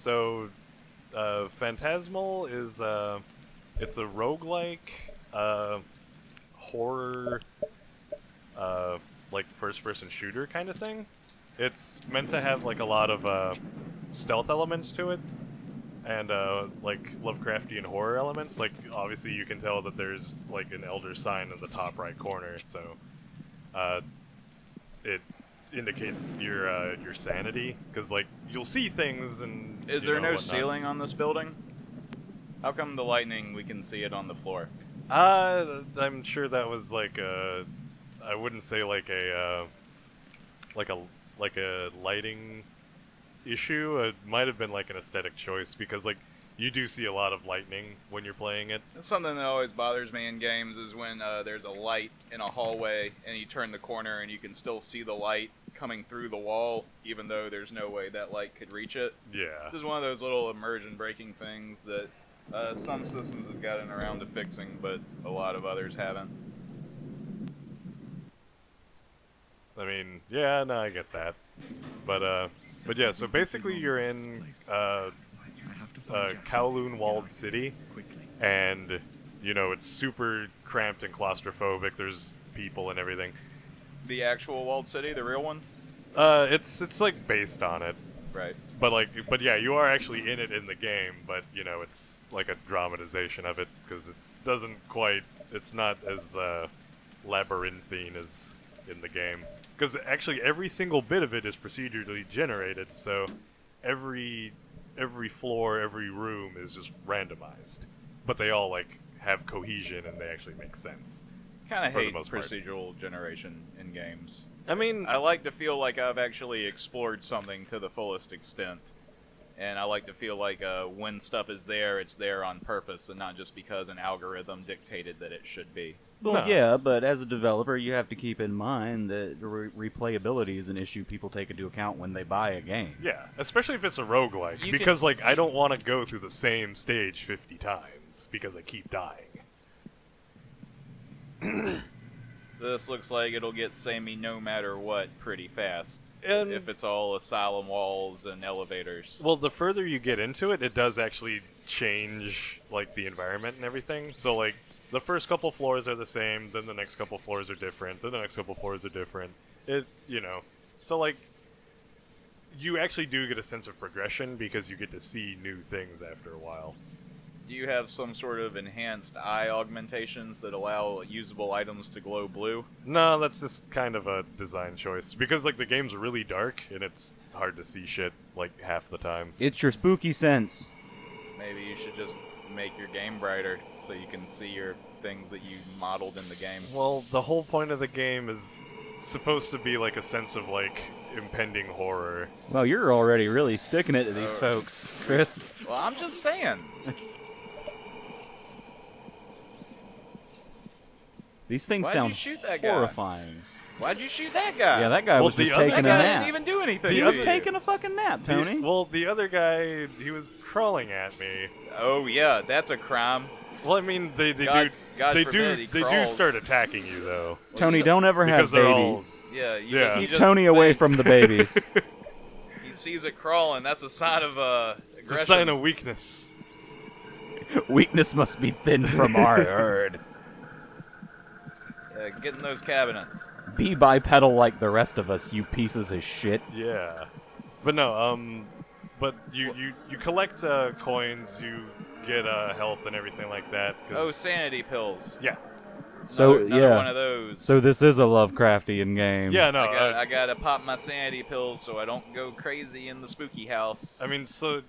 So, Phantasmal is it's a roguelike horror like first-person shooter kind of thing. It's meant to have like a lot of stealth elements to it, and like Lovecraftian horror elements. Like obviously you can tell that there's like an elder sign in the top right corner, so it indicates your sanity, because like you'll see things and Is there no whatnot. ceiling on this building? How come the lightning, we can see it on the floor? I'm sure that was like a, I wouldn't say like a lighting issue. It might have been like an aesthetic choice, because like you do see a lot of lightning when you're playing it. That's something that always bothers me in games, is when there's a light in a hallway and you turn the corner and you can still see the light coming through the wall, even though there's no way that light could reach it. Yeah. This is one of those little immersion breaking things that some systems have gotten around to fixing, but a lot of others haven't. I mean, yeah, no, I get that. But yeah, so basically you're in Kowloon walled city, and you know it's super cramped and claustrophobic. There's people and everything. The actual walled city, the real one? It's like based on it. Right. But yeah, you are actually in it in the game, but you know it's like a dramatization of it, because it's not as labyrinthine as in the game. Because actually every single bit of it is procedurally generated, so every floor, every room is just randomized, but they all like have cohesion and they actually make sense. Kind of hate procedural generation in games. I mean, I like to feel like I've actually explored something to the fullest extent, and I like to feel like when stuff is there, it's there on purpose and not just because an algorithm dictated that it should be. Well, yeah, but as a developer, you have to keep in mind that replayability is an issue people take into account when they buy a game. Yeah, especially if it's a roguelike, because like I don't want to go through the same stage 50 times because I keep dying. This looks like it'll get samey no matter what pretty fast. And if it's all asylum walls and elevators. Well, the further you get into it, it does actually change like the environment and everything. So like the first couple floors are the same, then the next couple floors are different, then the next couple floors are different. So like you actually do get a sense of progression because you get to see new things after a while. Do you have some sort of enhanced eye augmentations that allow usable items to glow blue? No, that's just kind of a design choice, because like the game's really dark and it's hard to see shit like half the time. It's your spooky sense. Maybe you should just make your game brighter so you can see your things that you modeled in the game. Well, the whole point of the game is supposed to be like a sense of like impending horror. Well, you're already really sticking it to these folks, Chris. Well, I'm just saying. These things sound horrifying. Why'd you shoot that guy? Yeah, that guy was just taking a nap. That guy didn't even do anything. He was taking a fucking nap, Tony. Well, the other guy, he was crawling at me. Oh yeah, that's a crime. Well, I mean, they do start attacking you though. Tony, don't ever have babies. Keep Tony away from the babies. He sees it crawling. That's a sign of aggression. It's a sign of weakness. Weakness must be thin from our herd. Get in those cabinets. Be bipedal like the rest of us, you pieces of shit. Yeah, but no, but you collect coins, you get health and everything like that. Oh, sanity pills. Yeah. So another one of those. So this is a Lovecraftian game. Yeah, no. I gotta pop my sanity pills so I don't go crazy in the spooky house. I mean, so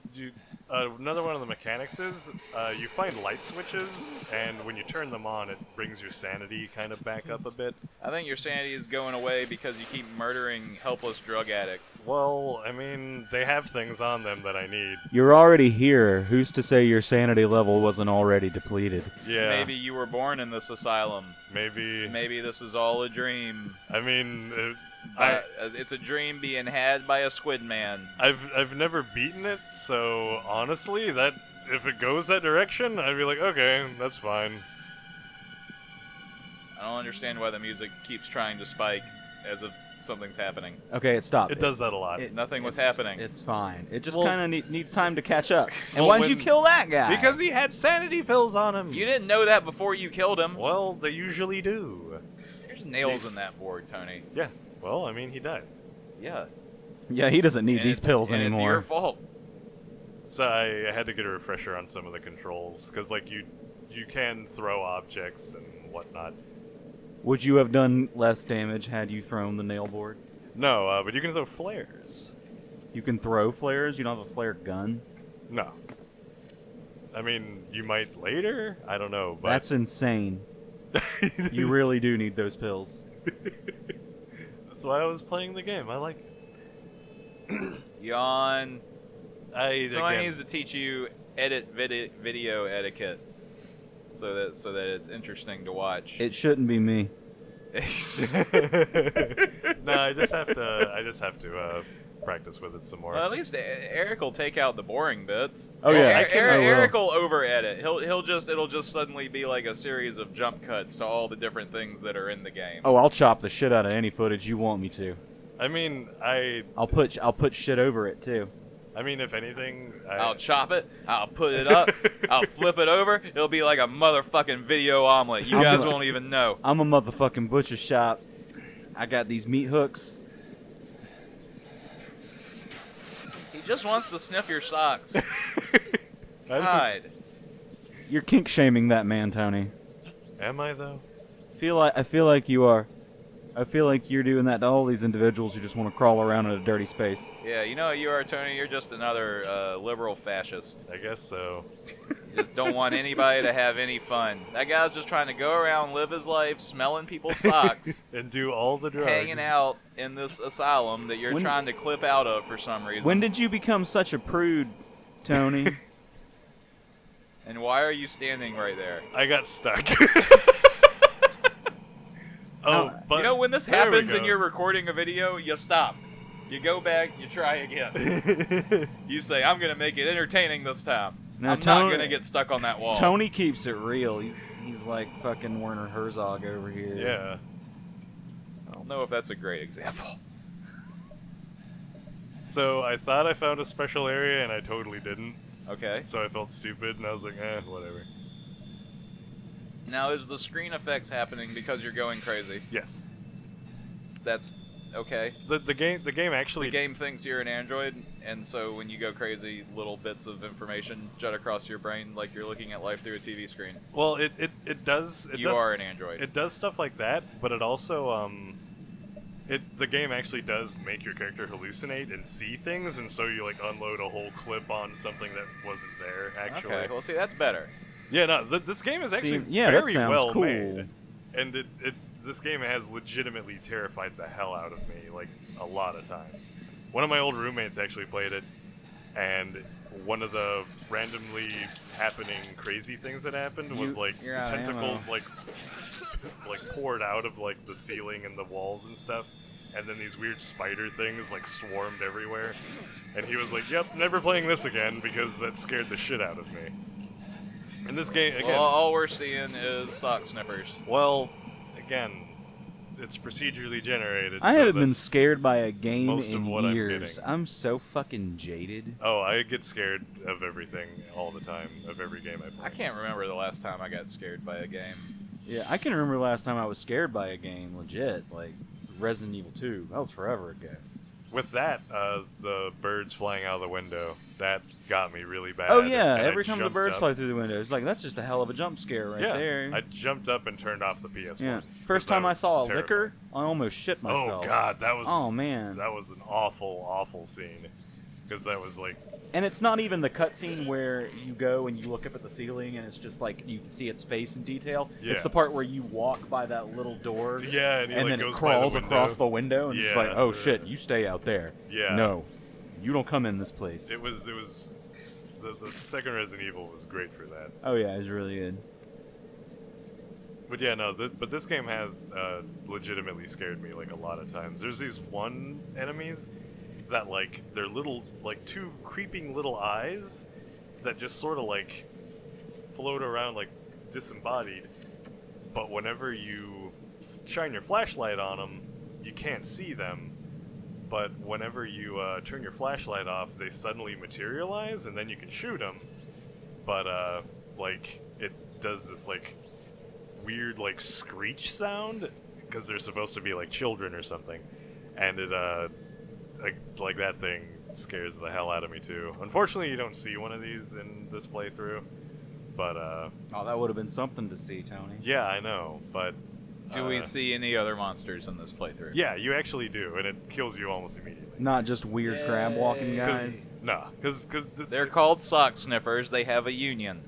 another one of the mechanics is you find light switches, and when you turn them on, it brings your sanity kind of back up a bit. I think your sanity is going away because you keep murdering helpless drug addicts. Well, I mean, they have things on them that I need. You're already here. Who's to say your sanity level wasn't already depleted? Yeah. Maybe you were born in this asylum. Maybe this is all a dream. I mean, it's a dream being had by a squid man. I've never beaten it, so honestly, that if it goes that direction, I'd be like, okay, that's fine. I don't understand why the music keeps trying to spike, as if something's happening. Okay, it stopped. It does that a lot. Nothing was happening. It's fine. It just Well- kind of needs time to catch up. And Well, why did you when- kill that guy? Because he had sanity pills on him. You didn't know that before you killed him. Well, they usually do. There's nails in that board, Tony. Yeah. Well, I mean, he died. Yeah. Yeah, he doesn't need And these it's- pills and anymore. It's your fault. So I had to get a refresher on some of the controls because, like, you can throw objects and whatnot. Would you have done less damage had you thrown the nail board? No, but you can throw flares. You can throw flares? You don't have a flare gun? No. I mean, you might later. I don't know, but That's insane. You really do need those pills. That's why I was playing the game. I like it. Yawn. Somebody Again, needs to teach you video etiquette, so that it's interesting to watch. It shouldn't be me. No, I just have to practice with it some more. Well, at least Eric will take out the boring bits. Oh, yeah, I will. Eric will over edit. It'll just suddenly be like a series of jump cuts to all the different things that are in the game. Oh, I'll chop the shit out of any footage you want me to. I mean, I'll put shit over it too. I mean, if anything, I'll chop it. I'll put it up. I'll flip it over. It'll be like a motherfucking video omelet. You guys won't even know. I'm a motherfucking butcher shop. I got these meat hooks. He just wants to sniff your socks. I God. You're kink shaming that man, Tony. am I though? I feel like you are. I feel like you're doing that to all these individuals who just want to crawl around in a dirty space. Yeah, you know what you are, Tony? You're just another liberal fascist. I guess so. You just don't want anybody to have any fun. That guy's just trying to go around, live his life, smelling people's socks, And do all the drugs. hanging out in this asylum that you're When- trying to clip out of for some reason. When did you become such a prude, Tony? And why are you standing right there? I got stuck. Oh, Now, but You know, when this there we happens and go. you're recording a video, you stop. You go back, you try again. You say, I'm going to make it entertaining this time. Now, I'm not Tony- going to get stuck on that wall. Tony keeps it real. He's like fucking Werner Herzog over here. Yeah. I don't know if that's a great example. So I thought I found a special area and I totally didn't. Okay. So I felt stupid and I was like, whatever. Now, is the screen effects happening because you're going crazy? Yes. That's okay. The game actually. The game thinks you're an android, and so when you go crazy, little bits of information jut across your brain like you're looking at life through a TV screen. Well, it does. You are an android. It does stuff like that, but it also the game actually does make your character hallucinate and see things, and so you like unload a whole clip on something that wasn't there actually. Okay, well, see, that's better. Yeah, no, this game is actually yeah, that very sounds well cool. made, and this game has legitimately terrified the hell out of me, like a lot of times. One of my old roommates actually played it, and one of the randomly happening crazy things that happened was like you're out of tentacles like poured out of like the ceiling and the walls and stuff, and then these weird spider things like swarmed everywhere. And he was like, "Yep, never playing this again because that scared the shit out of me." In this game, again, Well, all we're seeing is sock sniffers. well, again, it's procedurally generated. I so haven't been that's- scared by a game most of in what I'm years. getting. I'm so fucking jaded. Oh, I get scared of everything all the time, of every game I play. I can't remember the last time I got scared by a game. Yeah, I can remember the last time I was scared by a game, legit, like Resident Evil 2. That was forever ago. With that, the birds flying out of the window, that got me really bad. Oh yeah, and I every time the jumped birds up. fly through the window, it's like that's just a hell of a jump scare right Yeah, there. I jumped up and turned off the PS1. Yeah, 'cause first that time I was saw a terrifying. liquor, I almost shit myself. Oh god, that was Oh man. that was an awful, awful scene. Because that was like, And it's not even the cutscene where you go and you look up at the ceiling and it's just like you can see its face in detail. Yeah. It's the part where you walk by that little door. yeah, and, he, And like, then it goes crawls by the across window. the window and it's Yeah. like, oh shit, you stay out there. Yeah. No, you don't come in this place. It was the second Resident Evil was great for that. Oh yeah, it was really good. But yeah, no, but this game has legitimately scared me like a lot of times. There's these one enemies that like they're little like two creeping little eyes that just sort of like float around like disembodied. But whenever you shine your flashlight on them, you can't see them, but whenever you turn your flashlight off, they suddenly materialize, and then you can shoot them. But like it does this like weird like screech sound because they're supposed to be like children or something, and it like that thing scares the hell out of me too. Unfortunately, you don't see one of these in this playthrough, but Oh, that would have been something to see, Tony. yeah, I know, but Do we see any other monsters in this playthrough? yeah, you actually do, and it kills you almost immediately. Not just weird crab walking guys. Because They're called sock sniffers. They have a union.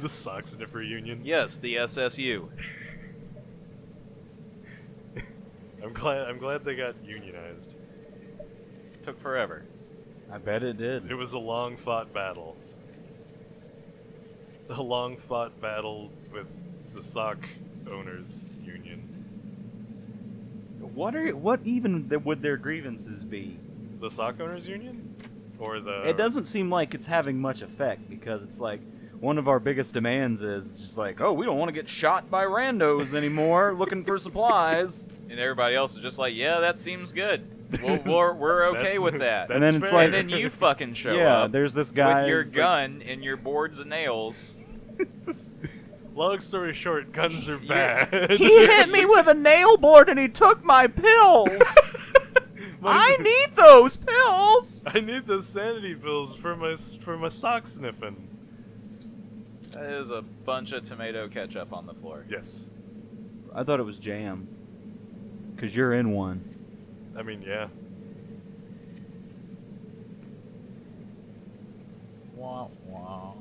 the sock sniffer union. Yes, the SSU. I'm glad they got unionized. Took forever. I bet it did. It was a long fought battle. A long fought battle with the sock owners union. What even would their grievances be? The sock owners union, or the? It doesn't seem like it's having much effect because it's like one of our biggest demands is just like, oh, we don't want to get shot by randos anymore looking for supplies. And everybody else is just like, yeah, that seems good. We're okay with that. And then it's fair. like- And then you fucking show Yeah, up there's this guy with your who's like- gun and your boards and nails. Long story short, guns are bad. He hit me with a nail board and he took my pills. I need those pills. I need those sanity pills for my sock sniffing. That is a bunch of tomato ketchup on the floor. Yes, I thought it was jam. Cause you're in one. I mean yeah. Wah, wah.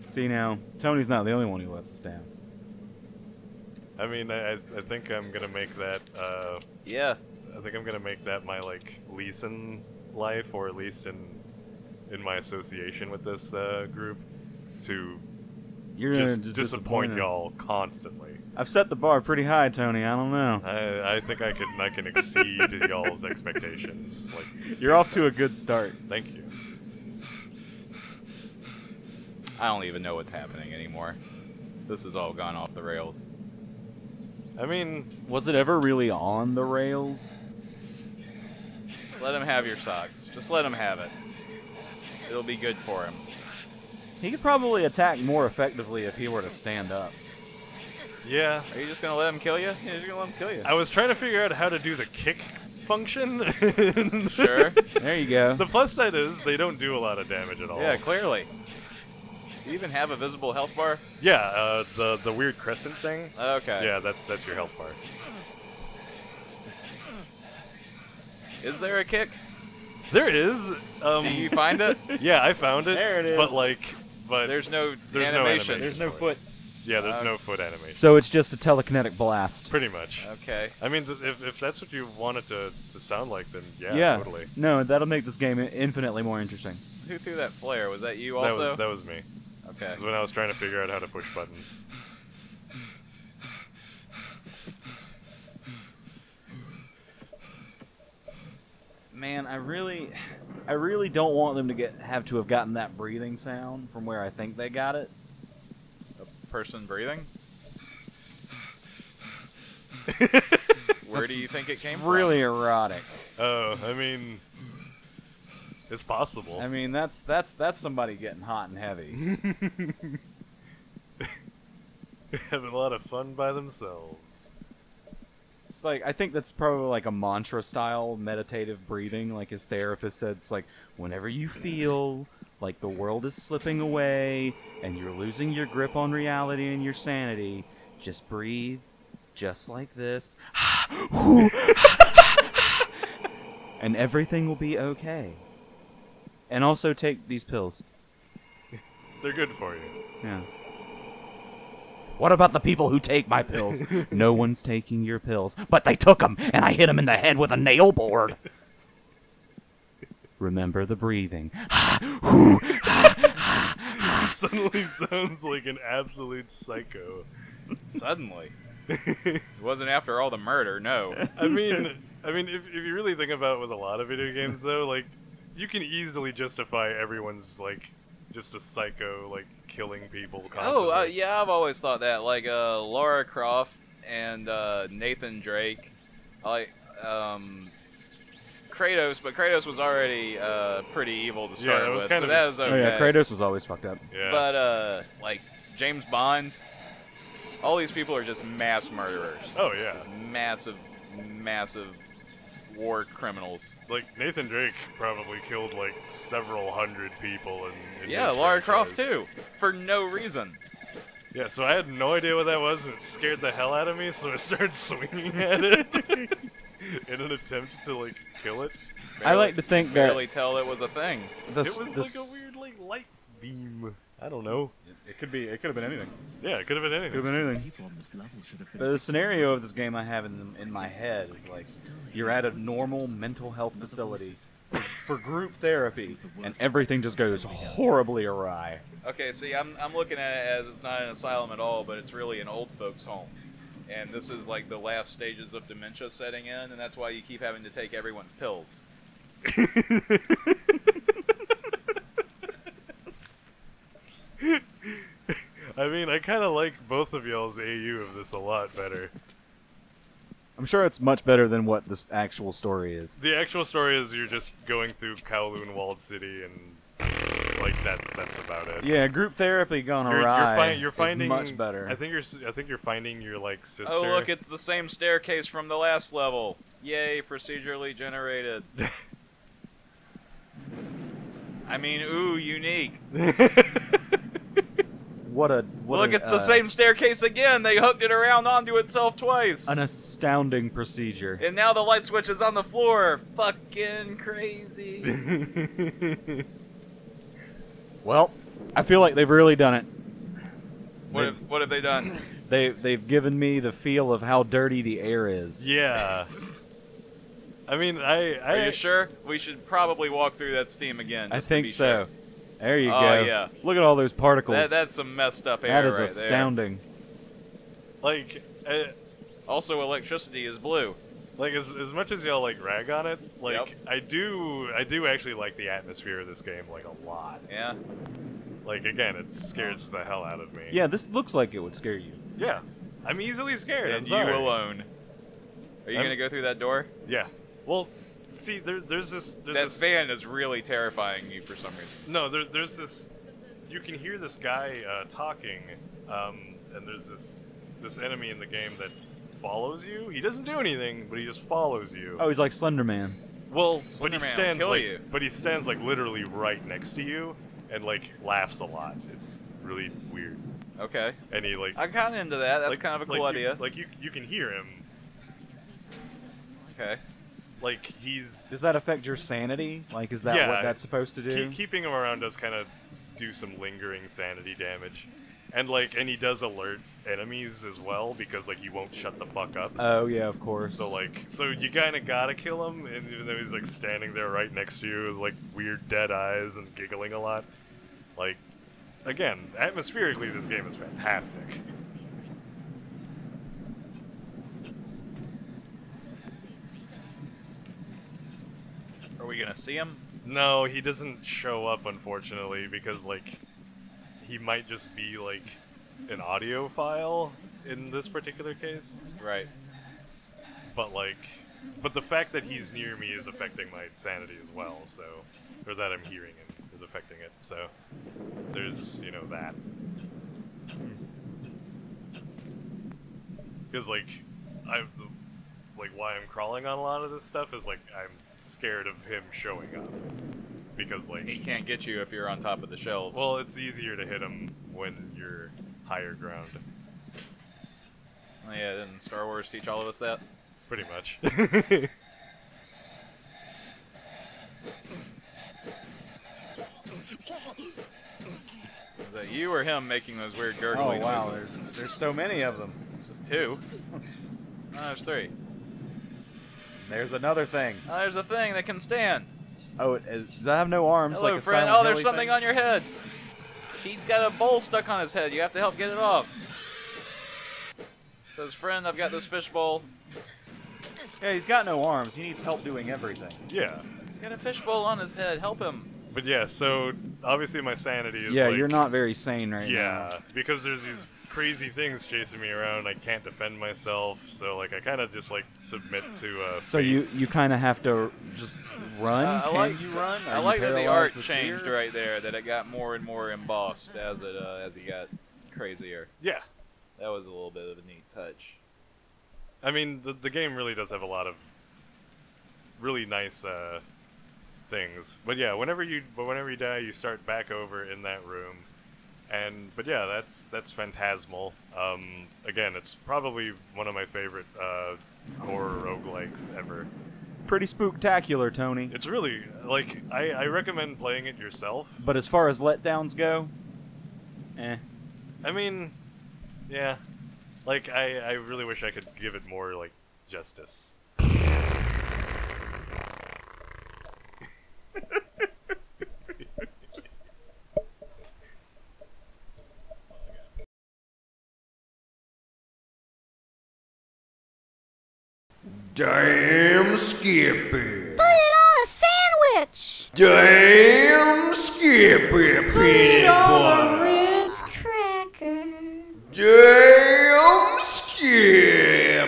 See now, Tony's not the only one who lets us down. I mean I think I'm gonna make that. Yeah. I think I'm gonna make that my like lease in life, or at least in my association with this group, to You're gonna just just disappoint us. y'all constantly. I've set the bar pretty high, Tony. I don't know. I think I can exceed y'all's expectations. Like, You're off to a good start. thank you. I don't even know what's happening anymore. This has all gone off the rails. I mean, Was it ever really on the rails? Just let him have your socks. Just let him have it. It'll be good for him. He could probably attack more effectively if he were to stand up. yeah. Are you just gonna let him kill you? Yeah, you're gonna let him kill you. I was trying to figure out how to do the kick function. Sure. There you go. The plus side is they don't do a lot of damage at all. Yeah, clearly. Do you even have a visible health bar? Yeah, the weird crescent thing. Okay. Yeah, that's your health bar. Is there a kick? There is. Do you find it? Yeah, I found it. There it is. But There's no There's no animation. animation. There's no foot. yeah, there's no foot animation. So it's just a telekinetic blast. Pretty much. Okay. I mean, if that's what you want it to sound like, then yeah, totally. No, that'll make this game infinitely more interesting. Who threw that flare? Was that you also? That was me. Okay. It was when I was trying to figure out how to push buttons. Man, I really don't want them to have gotten that breathing sound from where I think they got it. A person breathing? Where do you think it came Really erotic. Oh, I mean, it's possible. I mean, that's somebody getting hot and heavy. Having a lot of fun by themselves. It's like, I think that's probably like a mantra style meditative breathing. Like his therapist said, it's like, whenever you feel like the world is slipping away and you're losing your grip on reality and your sanity, just breathe just like this. And everything will be okay. And also take these pills. They're good for you. Yeah. What about the people who take my pills? No one's taking your pills, but they took them, and I hit them in the head with a nail board. Remember the breathing. Suddenly sounds like an absolute psycho. Suddenly. It wasn't after all the murder, no. I mean, if you really think about it with a lot of video games, though, like, you can easily justify everyone's, like, just a psycho, like, killing people constantly. Oh, yeah, I've always thought that. Like, Lara Croft and Nathan Drake. Like, Kratos, but Kratos was already pretty evil to start that was with, kind so of that his was Oh okay. yeah, Kratos was always fucked up. Yeah. But, like, James Bond, all these people are just mass murderers. Oh, yeah. Massive war criminals. Like, Nathan Drake probably killed, like, several hundred people in Yeah, his Lara Croft, franchise. too. For no reason. Yeah, so I had no idea what that was, and it scared the hell out of me, so I started swinging at it in an attempt to, like, kill it. I like to think that Barely tell it was a thing. It was like a weird, like, light beam. I don't know. It could have been anything. Yeah, it could have been anything. Could have been anything. But the scenario of this game I have in my head is like, you're at a normal mental health facility for group therapy, and everything just goes horribly awry. Okay, see, I'm looking at it as it's not an asylum at all, but it's really an old folks' home. And this is like the last stages of dementia setting in, and that's why you keep having to take everyone's pills. I mean, I kind of like both of y'all's AU of this a lot better. I'm sure it's much better than what this actual story is. The actual story is you're just going through Kowloon Walled City and like that's about it. Yeah, group therapy gone You're awry. you're finding is much better. I think you're finding your like sister. Oh, look, it's the same staircase from the last level. Yay, procedurally generated. I mean, ooh, unique. Look, it's the same staircase again. They hooked it around onto itself twice. An astounding procedure. And now the light switch is on the floor. Fucking crazy. Well, I feel like they've really done it. What have they done? They've given me the feel of how dirty the air is. Yeah. I mean, Are you sure? We should probably walk through that steam again. I just to think be so. sure. There you Oh, go. yeah. Look at all those particles. That's some messed up air That is right astounding. like there. Also, electricity is blue. like as much as y'all like rag on it, like Yep. I do actually like the atmosphere of this game like a lot. Yeah. Like again, it scares the hell out of me. Yeah, this looks like it would scare you. Yeah. I'm easily scared. I'm And you sorry. alone. Are you I'm- gonna go through that door? Yeah. Well, see, there's this. That fan is really terrifying you for some reason. No, there's this. You can hear this guy talking, and there's this enemy in the game that follows you. He doesn't do anything, but he just follows you. Oh, he's like Slender Man. Well, but he Slender Man will stands kill like, you. but he stands like literally right next to you, and like laughs a lot. It's really weird. Okay. And he like. I'm kind of into that. That's like, kind of a cool like idea. you can hear him. Okay. Like he's. Does that affect your sanity? Like, is that Yeah, what that's supposed to do? Keeping him around does kind of do some lingering sanity damage, and he does alert enemies as well because like he won't shut the fuck up. Oh yeah, of course. So you kind of gotta kill him, and even though he's like standing there right next to you with like weird dead eyes and giggling a lot, like again, atmospherically this game is fantastic. Are we gonna see him? No, he doesn't show up unfortunately because like he might just be like an audio file in this particular case. Right. But the fact that he's near me is affecting my sanity as well, so, or that I'm hearing him is affecting it, so there's, that. Because, like, why I'm crawling on a lot of this stuff is, like, I'm scared of him showing up. Because, like... He can't get you if you're on top of the shelves. Well, it's easier to hit him when you're higher ground. Oh, yeah, didn't Star Wars teach all of us that? Pretty much. Is that you or him making those weird oh gurgling wow, noises? there's so many of them. It's just two. Oh, there's three. There's another thing. Oh, there's a thing that can stand. Oh, does that have no arms? Hello, like a friend. Silent Oh, there's Hilly something thing? on your head. He's got a bowl stuck on his head. You have to help get it off. Says, friend, I've got this fish bowl. Yeah, he's got no arms. He needs help doing everything. Yeah. He's got a fish bowl on his head. Help him. But yeah, so obviously my sanity is Yeah, like, you're not very sane right now. yeah, because there's these crazy things chasing me around. I can't defend myself, so like I kind of just like submit to. So fate. you kind of have to just run. You run? I Are you like that the paralyzed art with changed fear? right there. That it got more and more embossed as he got crazier. Yeah, That was a little bit of a neat touch. I mean the game really does have a lot of really nice things. But yeah, whenever you die, you start back over in that room. But yeah, that's Phantasmal. Again, it's probably one of my favorite horror roguelikes ever. Pretty spooktacular, Tony. It's really like I recommend playing it yourself. But as far as letdowns go, eh. I mean, yeah, like I really wish I could give it more like justice. Damn Skippy. Put it on a sandwich. Damn Skippy peanut butter. Ritz cracker. Damn Skippy.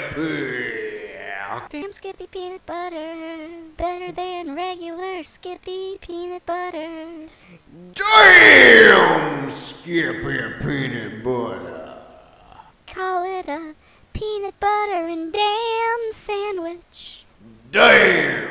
Damn Skippy peanut butter. Better than regular Skippy peanut butter. Damn Skippy peanut butter. Call it a peanut butter and damn sandwich. Damn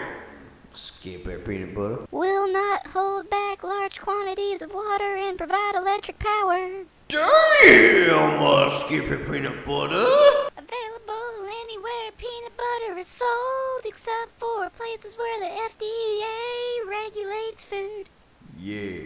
Skippy peanut butter. Will not hold back large quantities of water and provide electric power. Damn Skippy peanut butter. Available anywhere peanut butter is sold, except for places where the FDA regulates food. Yeah.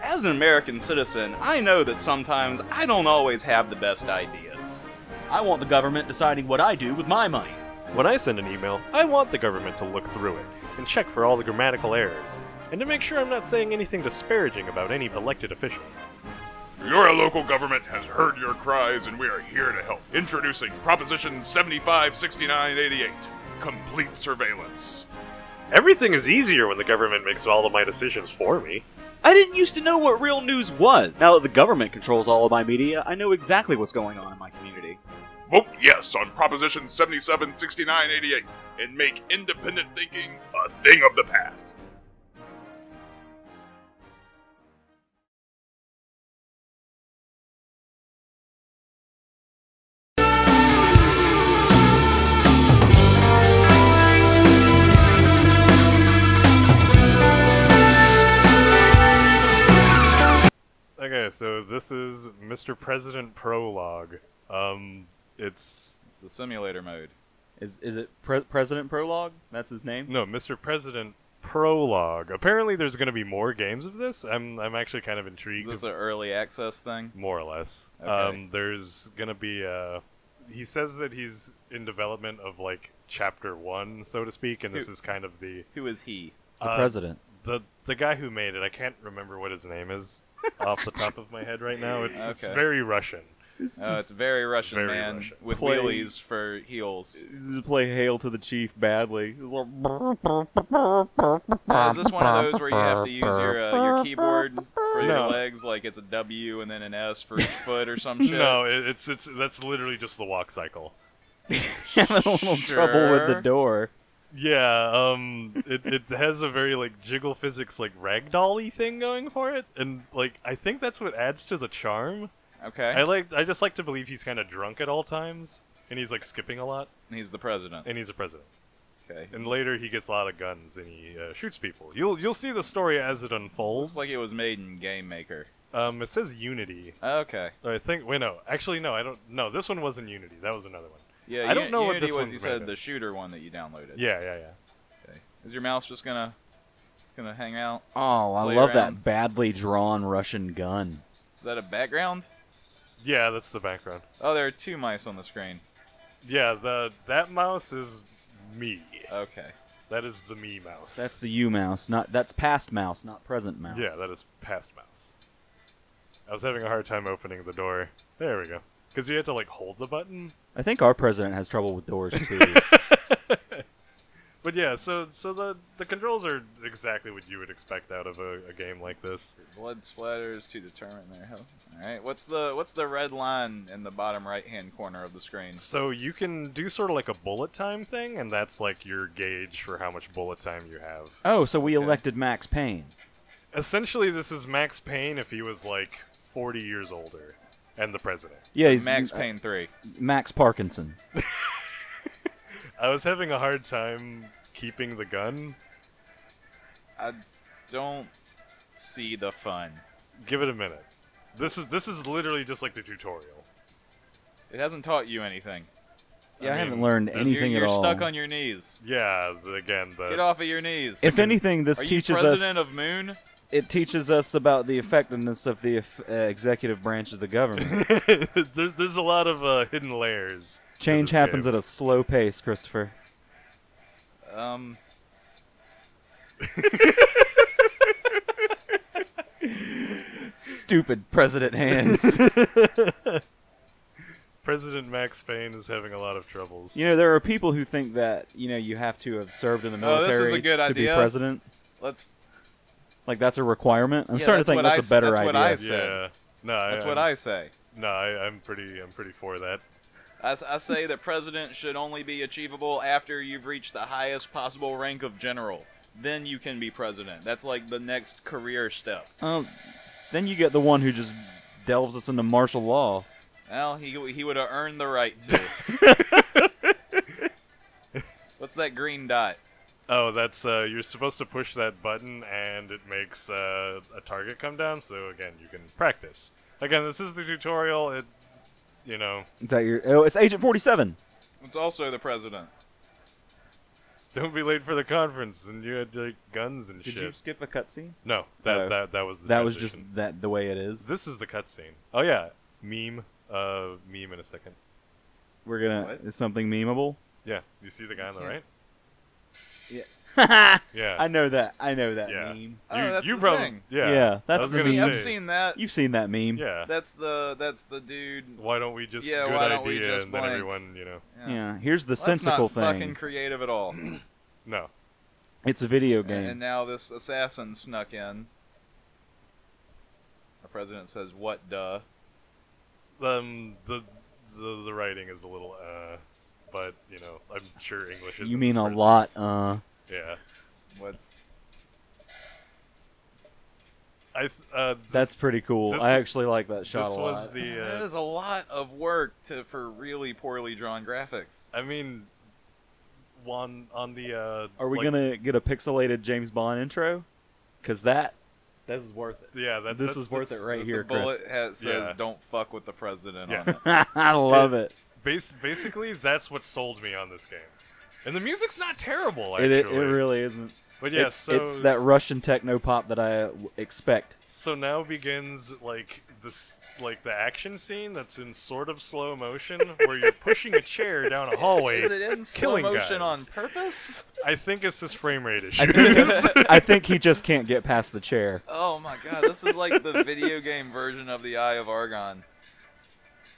As an American citizen, I know that sometimes I don't always have the best ideas. I want the government deciding what I do with my money. When I send an email, I want the government to look through it and check for all the grammatical errors, and to make sure I'm not saying anything disparaging about any elected official. Your local government has heard your cries, and we are here to help. Introducing Proposition 756988, Complete Surveillance. Everything is easier when the government makes all of my decisions for me. I didn't used to know what real news was. Now that the government controls all of my media, I know exactly what's going on in my community. Vote yes on Proposition 776988 and make independent thinking a thing of the past. Okay, so this is Mr. President Prologue. It's It's the simulator mode. Is it President Prologue? That's his name? No, Mr. President Prologue. Apparently, there's going to be more games of this. I'm actually kind of intrigued. Is this an early access thing? More or less. Okay. There's going to be he says that he's in development of like chapter 1, so to speak, and this is kind of the Who is he? The president. the guy who made it. I can't remember what his name is off the top of my head right now. It's Okay. very Russian. It's very Russian, very man, Russian. with Play- wheelies for heels. Just play Hail to the Chief badly. Is this one of those where you have to use your keyboard for your No. legs, like it's a W and then an S for each foot or some shit? No, it's that's literally just the walk cycle. Having a little trouble with the Sure. door. Yeah, it has a very like jiggle physics like ragdoll-y thing going for it, and like I think that's what adds to the charm. Okay. I just like to believe he's kind of drunk at all times, and he's like skipping a lot, He's the president. and he's a president. Okay. And later he gets a lot of guns and he shoots people. You'll see the story as it unfolds. Looks like it was made in Game Maker. It says Unity. Okay. I think. Wait, no. Actually, no. I don't. No, this one wasn't Unity. That was another one. Yeah, I don't know what Unity this was, one's you said made the of. shooter one that you downloaded. Yeah. Okay. Is your mouse just gonna hang out? Oh, I Play love around. that badly drawn Russian gun. Is that a background? Yeah, that's the background. Oh, there are two mice on the screen. Yeah, that mouse is me. Okay. That is the me mouse. That's the U mouse, that's past mouse, not present mouse. Yeah, that is past mouse. I was having a hard time opening the door. There we go. Because you had to like hold the button. I think our president has trouble with doors too. But yeah, so the controls are exactly what you would expect out of a game like this. Blood splatters to determine their health. All right. What's the red line in the bottom right-hand corner of the screen? So you can do sort of like a bullet time thing, and that's like your gauge for how much bullet time you have. Oh, so we Okay. elected Max Payne. Essentially, this is Max Payne if he was like 40 years older, and the president. Yeah, he's Max Payne 3. Max Parkinson. I was having a hard time keeping the gun. I don't see the fun. Give it a minute. This is literally just like the tutorial. It hasn't taught you anything. Yeah, I haven't mean, learned this- anything You're at all. stuck on your knees. Yeah, again, Get off of your knees. If anything, this Are you teaches president us. of Moon? It teaches us about the effectiveness of the executive branch of the government. there's a lot of hidden layers. to Change this happens game. at a slow pace, Christopher. Stupid president hands. President Max Payne is having a lot of troubles. You know, there are people who think that, you have to have served in the Oh, this is a military good to be idea. president. Let's. Like, that's a requirement. I'm Yeah, starting to that's think what that's I a better that's what idea. I Yeah. No, That's what I say. No, I'm pretty for that. I say that president should only be achievable after you've reached the highest possible rank of general. Then you can be president. That's like the next career step. Then you get the one who just delves us into martial law. Well, he would have earned the right to. What's that green dot? Oh, that's you're supposed to push that button and it makes a target come down. So again, you can practice. Again, this is the tutorial. It, Is that your? Oh, it's Agent 47. It's also the president. don't be late for the conference, and you had like guns and Did shit. you skip a cutscene? No, Oh. that was the That was just transition. the way it is. This is the cutscene. Oh yeah, meme in a second. We're gonna. What? Is something memeable? Yeah, you see the guy on the right? Yeah. Yeah. I know that. Yeah. meme. Oh, you, that's you the probably, thing. Yeah. Yeah, that's I was the gonna meme. I've say, seen that. You've seen that meme. Yeah. That's the dude. Why don't we just Yeah, good why idea don't we just and then blank? everyone, Yeah. Here's the Well, that's sensical not thing. fucking creative at all. No. It's a video And game. now this assassin snuck in. Our president says, "What, duh?" The writing is a little but I'm sure English is. You mean a lot, Yeah. What's That's pretty cool. this- I actually like that shot this a was lot. the that is a lot of work for really poorly drawn graphics. I mean on the Are we like, gonna get a pixelated James Bond intro? Cause this is worth it. Yeah, This is worth it right The here, Chris. bullet says, Yeah. "Don't fuck with the president." Yeah. On it. I love it. basically, that's what sold me on this game. And the music's not terrible, It actually. really isn't. But yeah, It's that Russian techno pop that I expect. So now begins the action scene that's in sort of slow motion, where you're pushing a chair down a hallway. Is it in slow killing motion guys. on purpose? I think it's just frame rate I issues. think, I think he just can't get past the chair. Oh my god, this is like the video game version of the Eye of Argon.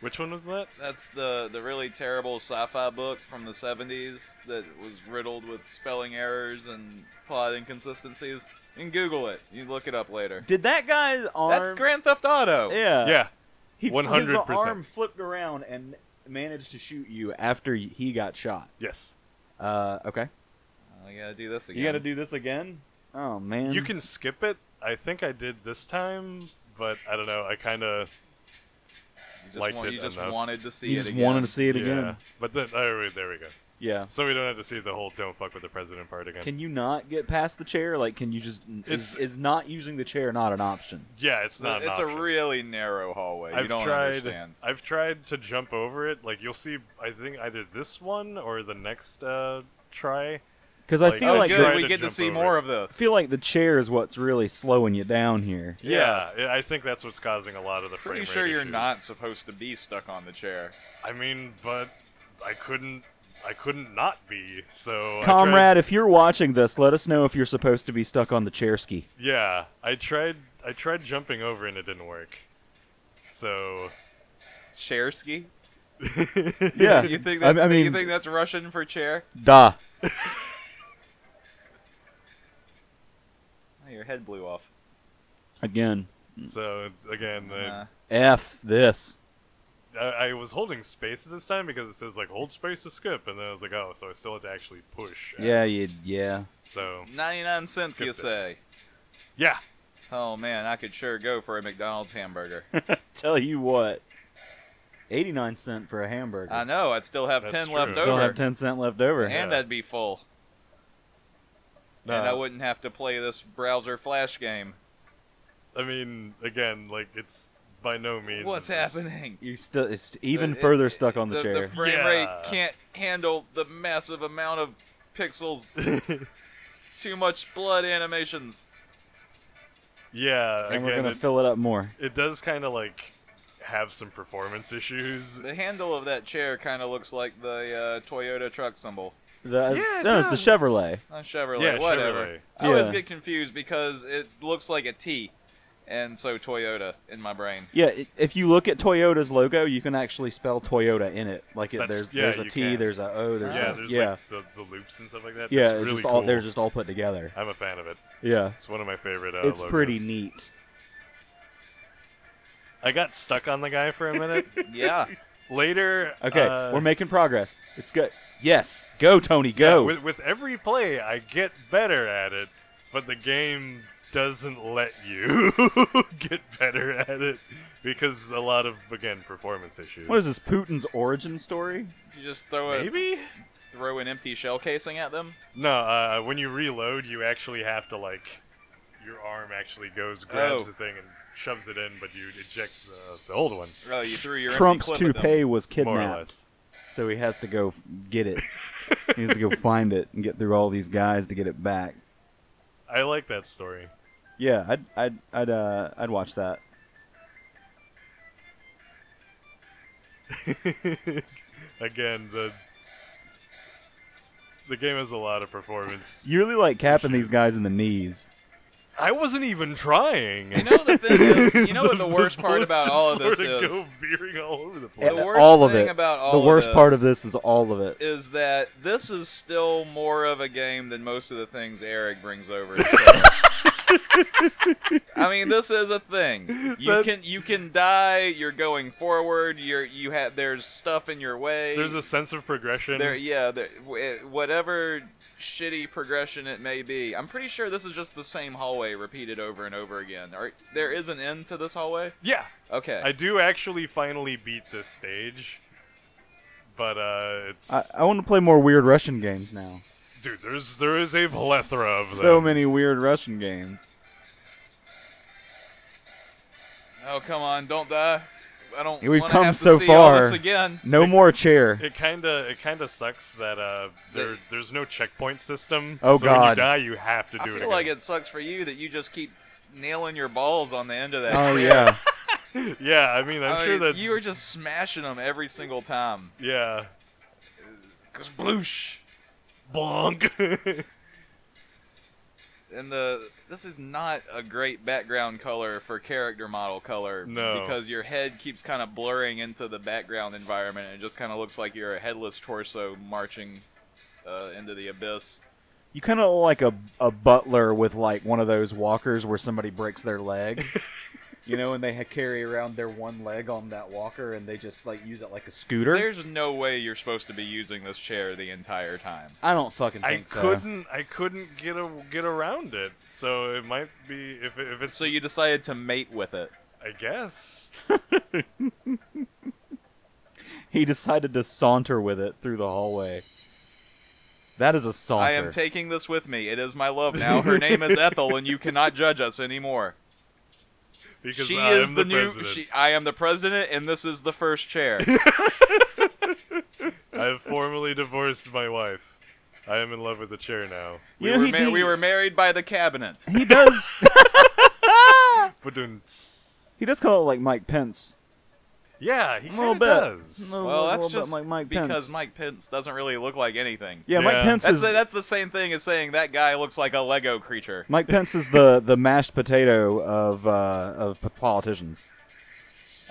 Which one was that? That's the really terrible sci-fi book from the 70s that was riddled with spelling errors and plot inconsistencies. You can Google it. You can look it up later. Did that guy's arm... That's Grand Theft Auto. Yeah. Yeah. His 100%. arm flipped around and managed to shoot you after he got shot. Yes. Okay. You gotta do this again. You gotta do this again? Oh, man. You can skip it. I think I did this time, but I don't know. I kind of You just enough. wanted to see You it just again. wanted to see it Yeah. again. But then, oh, wait, there we go. Yeah. So we don't have to see the whole "don't fuck with the president" part again. Can you not get past the chair? Like, can you just... Is not using the chair not an option? Yeah, it's not. An It's a option. really narrow hallway. You I've don't tried. understand. I've tried to jump over it. Like you'll see. I think either this one or the next try. Because I Like, feel Oh, like... Try good. to We get to jump see over more it. of this. I feel like the chair is what's really slowing you down here. Yeah, I think that's what's causing a lot of the frame Pretty rate sure you're issues. not supposed to be stuck on the chair. I mean, but I couldn't not be. So Comrade, if you're watching this, let us know if you're supposed to be stuck on the chair ski. Yeah, I tried jumping over and it didn't work. So Chairski? Yeah. You think that's, I mean, you think that's Russian for chair? da. Oh, your head blew off. Again. so again, F this. I was holding space at this time because it says like hold space to skip, and then I was like, oh, so I still had to actually push. Yeah. So 99 cents, you Skipped it. say? yeah, Oh man, I could sure go for a McDonald's hamburger. Tell you what. 89 cents for a hamburger. I know, I'd still have That's 10 true. left Still over. have 10 cents left over. And Yeah. I'd be full. no, And I wouldn't have to play this browser flash game. I mean, again, like it's by no means. What's happening? You still it's even It- further stuck on the The chair. frame Yeah. rate can't handle the massive amount of pixels. Too much blood animations. Yeah, and we're again, gonna fill it up more. it does kind of like have some performance issues. The handle of that chair kind of looks like the Toyota truck symbol. Yeah, it no, it's the does. Chevrolet. Chevrolet, Yeah, whatever. Chevrolet. I always Yeah. get confused because it looks like a T, and so Toyota in my brain. Yeah, if you look at Toyota's logo, you can actually spell Toyota in it. Like That's- there's a you T, can. there's a O, there's Yeah, a there's yeah, like the loops and stuff like that. yeah. It's It's really just all cool. they're just all put together. I'm a fan of it. Yeah, It's one of my favorite. it's logos. pretty neat. I got stuck on the guy for a minute. Yeah. Later, Okay, we're making progress. It's good. Yes, go Tony, go. Yeah, with every play, I get better at it, but the game doesn't let you get better at it because a lot of performance issues. What is this, Putin's origin story? You just throw Maybe? throw an empty shell casing at them. No, when you reload, you actually have to your arm actually grabs Oh. the thing and shoves it in, but you eject the old one, Oh, you threw your Trump's empty clip at toupee them. was more or kidnapped, less. so he has to go get it. He has to go find it and get through all these guys to get it back. I like that story. Yeah, I'd watch that. Again, the game has a lot of performance. You really like capping these guys in the knees. I wasn't even trying. You know the thing is, you know what the worst part bullets about just all of this sorta is? go veering all over the place. The worst all of thing it. about all The of worst this part of this is all of it. is that this is still more of a game than most of the things Eric brings over. I mean, this is a thing. You can die. You're going forward. There's stuff in your way. There's a sense of progression. Whatever shitty progression it may be. I'm pretty sure this is just the same hallway repeated over and over again. There is an end to this hallway? Yeah, Okay. I do actually finally beat this stage, but it's I want to play more weird Russian games now. dude. There is a plethora of them. So many weird Russian games. Oh, come on. Don't die. We've wanna come have to so see all far. this again. No more chair. It kinda sucks that there's no checkpoint system. Oh, so when you God. die, you have to do I it feel again. like it sucks for you that you just keep nailing your balls on the end of that. Oh chair. yeah. Yeah, I mean, I'm sure that's... You are just smashing them every single time. Yeah. Sploosh. Bonk. And this is not a great background color for character model color. No. Because your head keeps kind of blurring into the background environment, and it just kind of looks like you're a headless torso marching into the abyss. You kind of look like a butler with like one of those walkers where somebody breaks their leg. You know, and they carry around their one leg on that walker, and they just like use it like a scooter. There's no way you're supposed to be using this chair the entire time. I don't fucking think so. I couldn't get around it. So it might be if it's... So you decided to mate with it. I guess. He decided to saunter with it through the hallway. That is a saunter. I am taking this with me. It is my love now. Her name is Ethel, and you cannot judge us anymore. Because She I is am the president. new. I am the president, and this is the first chair. I have formally divorced my wife. I am in love with the chair now. We were married by the cabinet. He does. Ba-dun-ts. He does call it like Mike Pence. Yeah, he A little kinda bit. does. Well, that's little just bit like Mike because Pence. Mike Pence doesn't really look like anything. Yeah, Mike Yeah. Pence is. That's the same thing as saying that guy looks like a Lego creature. Mike Pence is the mashed potato of politicians.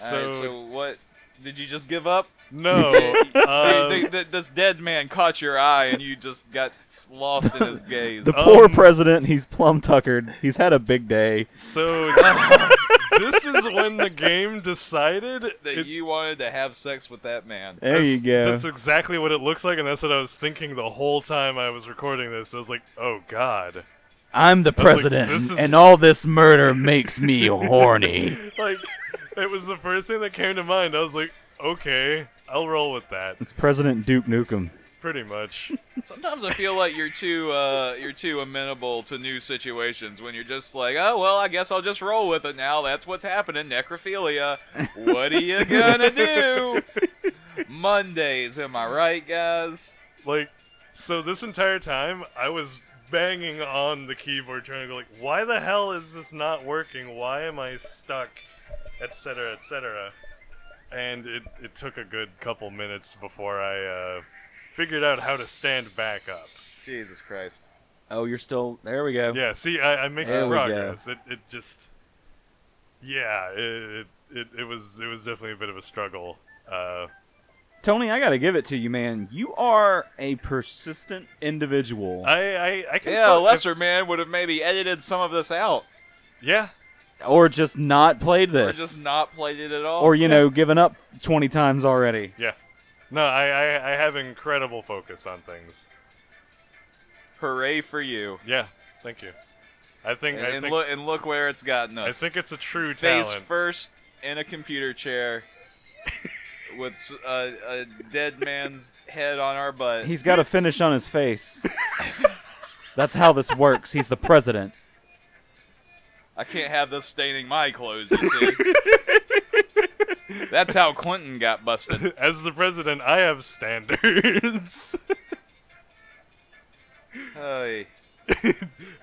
Alright, so what? Did you just give up? No. This dead man caught your eye, and you just got lost in his gaze. The poor president, he's plum tuckered. He's had a big day. So this is when the game decided that you wanted to have sex with that man. There you go. That's exactly what it looks like, and that's what I was thinking the whole time I was recording this. I was like, oh god. I'm the I was like, president, this is- and all this murder makes me horny. Like, it was the first thing that came to mind. I was like, okay, I'll roll with that. It's President Duke Nukem. Pretty much. Sometimes I feel like you're too amenable to new situations when you're just like, oh well, I guess I'll just roll with it now. That's what's happening. Necrophilia. What are you gonna do? Mondays, am I right, guys? Like, so this entire time, I was banging on the keyboard trying to go like, why the hell is this not working? Why am I stuck? Etc., etc. And it took a good couple minutes before I figured out how to stand back up. Jesus Christ. Oh, you're still... There we go. Yeah, see, I'm making There we go. progress. It just... Yeah, it was definitely a bit of a struggle. Tony, I gotta give it to you, man. You are a persistent individual. I can Yeah, tell lesser man would have maybe edited some of this out. Yeah. Or just not played Or this. just not played it at all. Or, you know, given up 20 times already. Yeah. No, I have incredible focus on things. Hooray for you. Yeah, thank you. I think Look where it's gotten us. I think it's a true Face talent. first in a computer chair with a dead man's head on our butt. He's got a finish on his face. That's how this works. He's the president. I can't have this staining my clothes, you see. That's how Clinton got busted. As the president, I have standards. Hey.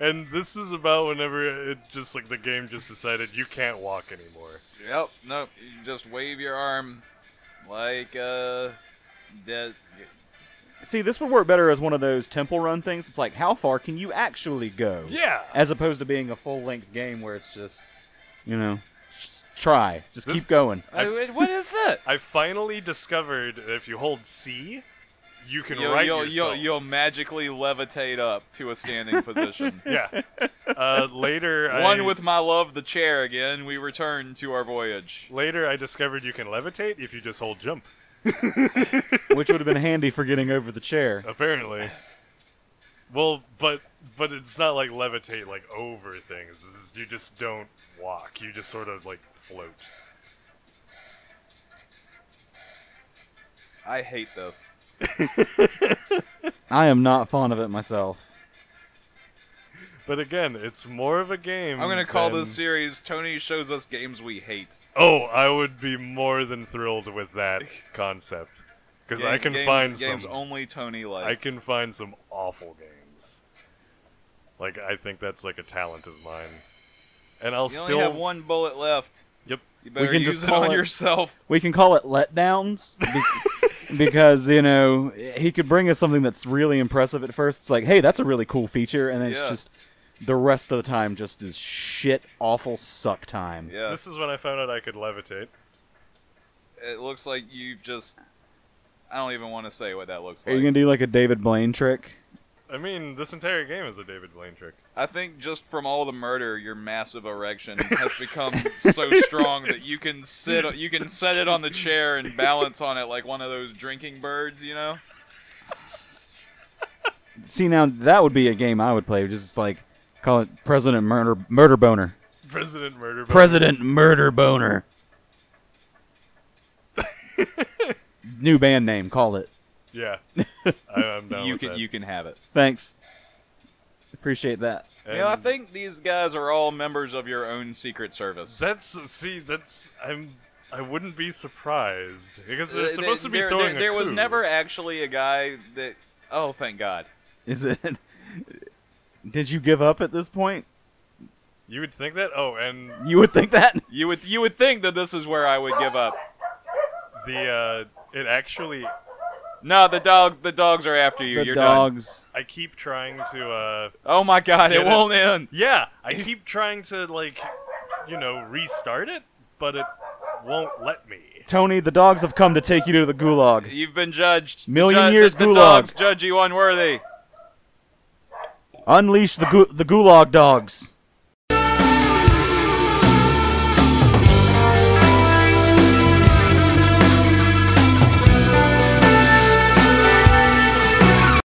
And this is about whenever it just like the game just decided you can't walk anymore. Yep, nope. You just wave your arm like dead. See, this would work better as one of those temple run things. It's like, how far can you actually go? Yeah. As opposed to being a full-length game where it's just, you know, just try. Just keep going. What is that? I finally discovered that if you hold C, you can write yourself. You'll magically levitate up to a standing position. Yeah. Later, One with my love, the chair again, we return to our voyage. Later, I discovered you can levitate if you just hold jump. Which would have been handy for getting over the chair. Apparently. Well, but it's not like levitate like over things. This is, you just don't walk. You just sort of like float. I hate this. I am not fond of it myself. But again, it's more of a game. I'm gonna call than- this series "Tony Shows Us Games We Hate." Oh, I would be more than thrilled with that concept. Because I can find games some... only Tony likes. I can find some awful games. Like, I think that's like a talent of mine. And I'll You still... only have one bullet left. Yep. You better can use just it call on it- yourself. We can call it letdowns because, you know, he could bring us something that's really impressive at first. It's like, hey, that's a really cool feature, and then Yeah. it's just the rest of the time just is shit, awful suck time. Yeah. This is when I found out I could levitate. It looks like you've just... I don't even want to say what that looks Are you like. gonna do like a David Blaine trick? I mean, this entire game is a David Blaine trick. I think just from all the murder, your massive erection has become so strong that you can set it on the chair and balance on it like one of those drinking birds, you know? See, now that would be a game I would play. Just like call it President Murder Boner. President Murder. President Murder Boner. New band name. Call it. Yeah. I'm down You with can that. you can have it. Thanks. Appreciate that. You know, I And think these guys are all members of your own secret service. I wouldn't be surprised because they're Th- supposed to be there- throwing there a was coup. never actually a guy that... Oh, thank God. Is it? Did you give up at this point? You would think that? Oh, and You would think that? You would think that this is where I would give up. it actually, No, the dogs are after you. The You're dogs. I keep trying to, done. Oh my God, Get it it? won't end. yeah, I keep trying to, restart it, but it won't let me. Tony, the dogs have come to take you to the gulag. You've been judged. Million years the gulag. dogs judge you unworthy. Unleash the gulag dogs.